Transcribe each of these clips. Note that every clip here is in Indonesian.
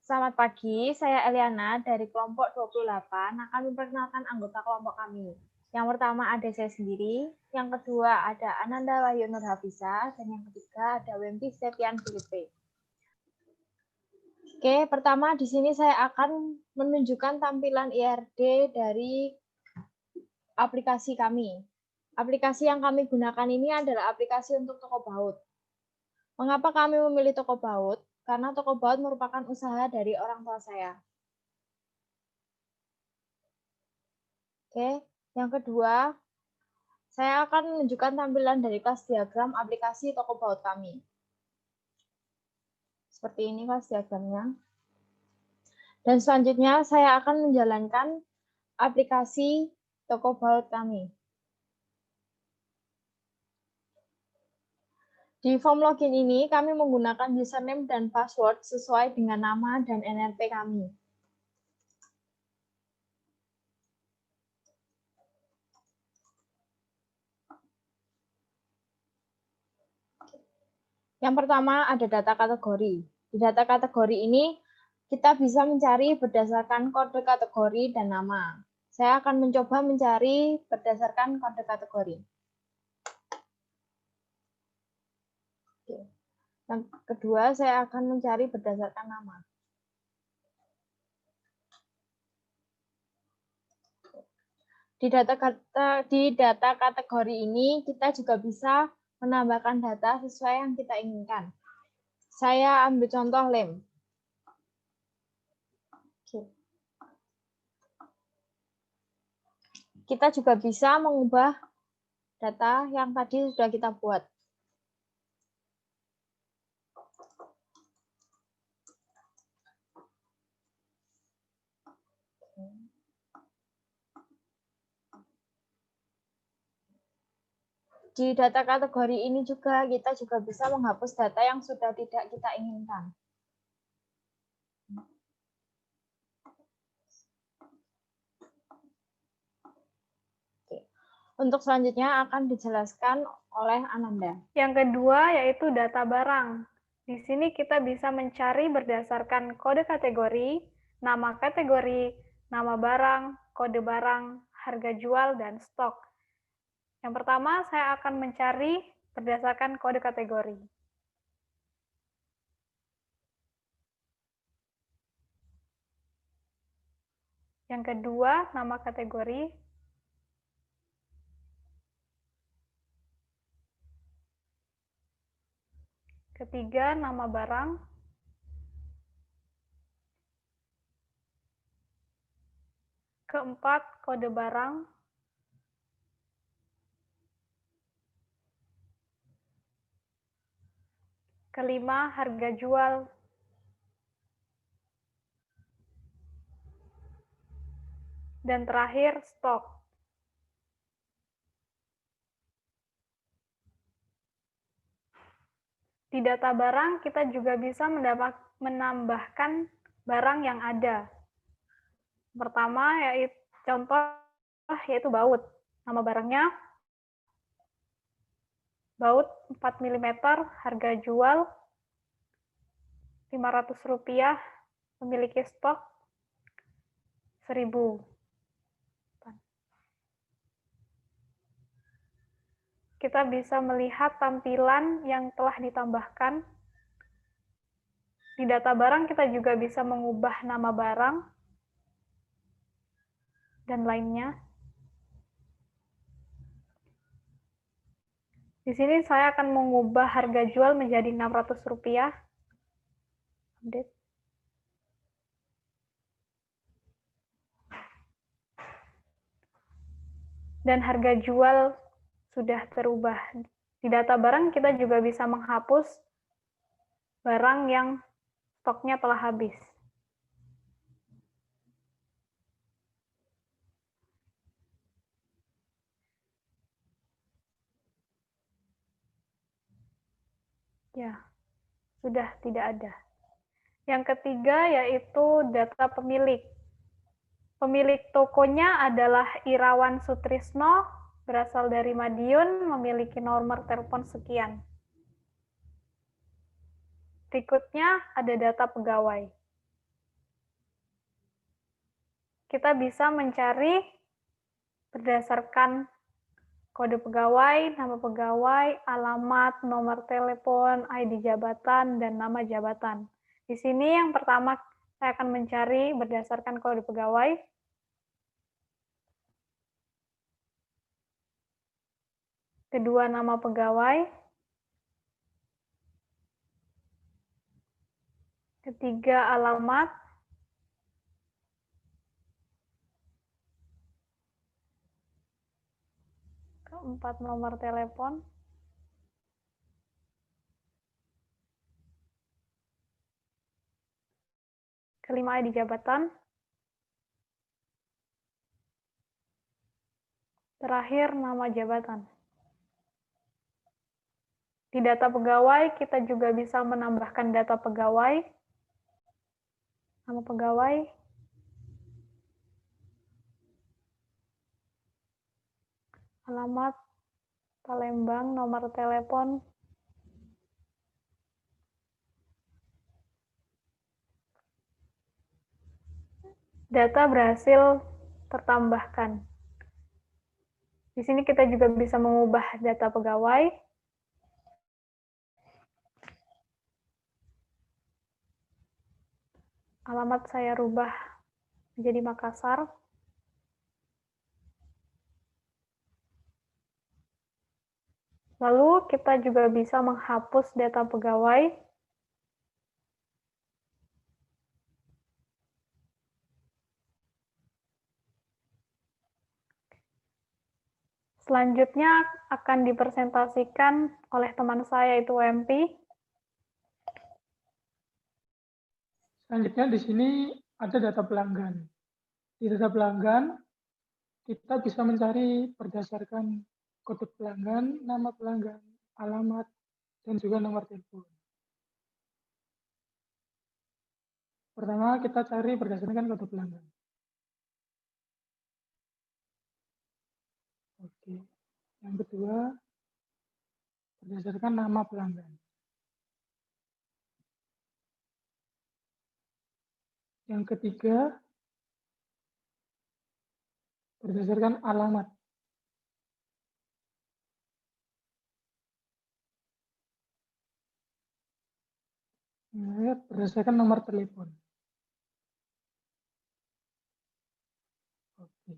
Selamat pagi, saya Eliana dari kelompok 28 akan memperkenalkan anggota kelompok kami. Yang pertama ada saya sendiri, yang kedua ada Ananda Wahyu Nur Hafiza, dan yang ketiga ada Wempi Stepian Filipe. Oke, pertama di sini saya akan menunjukkan tampilan IRD dari aplikasi kami. Aplikasi yang kami gunakan ini adalah aplikasi untuk toko baut. Mengapa kami memilih toko baut? Karena toko baut merupakan usaha dari orang tua saya. Oke, yang kedua, saya akan menunjukkan tampilan dari kelas diagram aplikasi toko baut kami. Seperti ini kelas diagramnya. Dan selanjutnya saya akan menjalankan aplikasi toko baut kami. Di form login ini, kami menggunakan username dan password sesuai dengan nama dan NRP kami. Yang pertama ada data kategori. Di data kategori ini, kita bisa mencari berdasarkan kode kategori dan nama. Saya akan mencoba mencari berdasarkan kode kategori. Yang kedua, saya akan mencari berdasarkan nama. Di data kategori ini, kita juga bisa menambahkan data sesuai yang kita inginkan. Saya ambil contoh lem. Kita juga bisa mengubah data yang tadi sudah kita buat. Di data kategori ini juga kita juga bisa menghapus data yang sudah tidak kita inginkan. Untuk selanjutnya akan dijelaskan oleh Ananda. Yang kedua yaitu data barang. Di sini kita bisa mencari berdasarkan kode kategori, nama kategori, nama barang, kode barang, harga jual, dan stok. Yang pertama, saya akan mencari berdasarkan kode kategori. Yang kedua, nama kategori. Ketiga, nama barang. Keempat, kode barang. Kelima, harga jual. Dan terakhir, stok. Di data barang, kita juga bisa menambahkan barang yang ada. Pertama, yaitu baut. Nama barangnya baut 4 mm, harga jual Rp500, memiliki stok 1.000. Kita bisa melihat tampilan yang telah ditambahkan. Di data barang kita juga bisa mengubah nama barang dan lainnya. Di sini saya akan mengubah harga jual menjadi Rp600. Update. Dan harga jual sudah terubah. Di data barang kita juga bisa menghapus barang yang stoknya telah habis. Ya, sudah tidak ada. Yang ketiga yaitu data pemilik. Pemilik tokonya adalah Irawan Sutrisno, berasal dari Madiun, memiliki nomor telepon sekian. Berikutnya ada data pegawai. kita bisa mencari berdasarkan kode pegawai, nama pegawai, alamat, nomor telepon, ID jabatan, dan nama jabatan. Di sini yang pertama saya akan mencari berdasarkan kode pegawai. Kedua, nama pegawai. Ketiga, alamat. Keempat, nomor telepon. Kelima, ID jabatan. Terakhir, nama jabatan. Di data pegawai, kita juga bisa menambahkan data pegawai, nama pegawai, alamat, Palembang, nomor telepon, data berhasil tertambahkan. Di sini kita juga bisa mengubah data pegawai. Alamat saya rubah menjadi Makassar. Lalu kita juga bisa menghapus data pegawai. Selanjutnya akan dipresentasikan oleh teman saya, itu WMP. Selanjutnya di sini ada data pelanggan. Di data pelanggan, kita bisa mencari berdasarkan kode pelanggan, nama pelanggan, alamat, dan juga nomor telepon. Pertama, kita cari berdasarkan kode pelanggan. Oke. Yang kedua, berdasarkan nama pelanggan. Yang ketiga, berdasarkan alamat. Berdasarkan nomor telepon. Oke.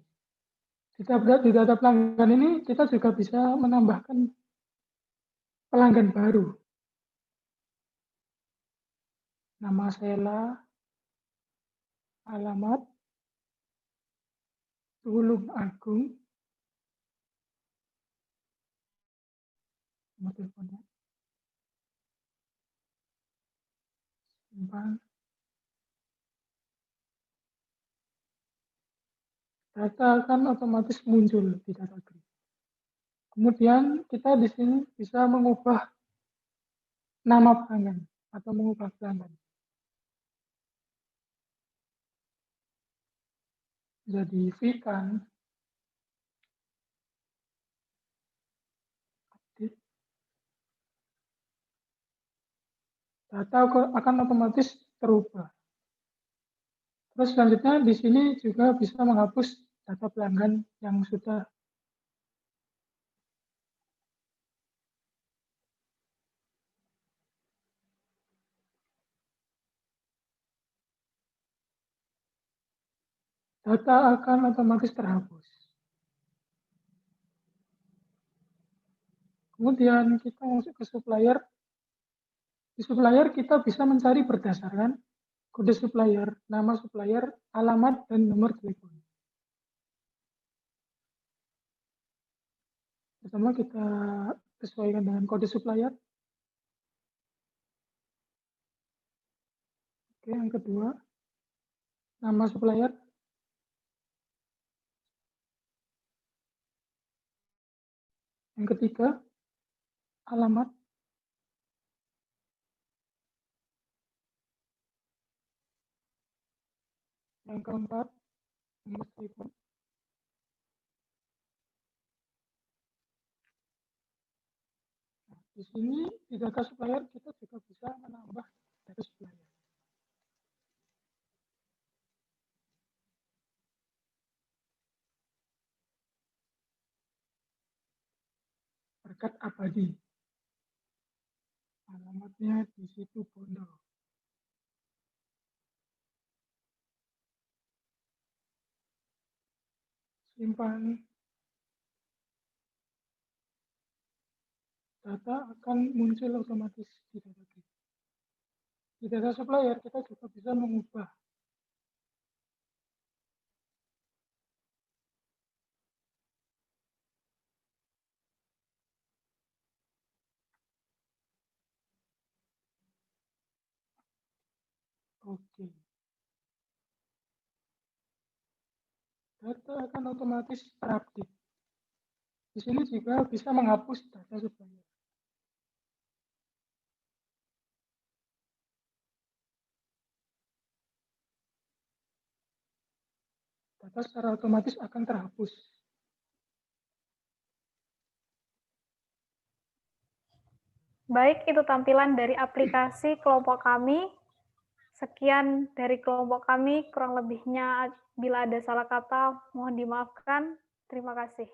Di data pelanggan ini kita juga bisa menambahkan pelanggan baru. Nama Sela, alamat, Tulung Agung, nomor teleponnya, Simpang. Data akan otomatis muncul di data grid. Kemudian kita di sini bisa mengubah nama pelanggan atau mengubah pelanggan. Jadi Vikan, data akan otomatis terubah. Terus selanjutnya di sini juga bisa menghapus data pelanggan yang sudah data akan otomatis terhapus. Kemudian kita masuk ke supplier. Di supplier kita bisa mencari berdasarkan kode supplier, nama supplier, alamat, dan nomor telepon. Pertama kita sesuaikan dengan kode supplier. Oke, yang kedua, nama supplier. Yang ketiga, alamat. Yang keempat, nomor telepon. Nah, di sini di data supplier kita juga bisa menambah data supplier. perangkat abadi. Alamatnya di situ Bondo. Simpan. Data akan muncul otomatis di database. Di data supplier kita juga bisa mengubah Oke. Data akan otomatis terupdate. Di sini juga bisa menghapus data supplier. Data secara otomatis akan terhapus. Baik, itu tampilan dari aplikasi kelompok kami. Sekian dari kelompok kami, kurang lebihnya bila ada salah kata mohon dimaafkan. Terima kasih.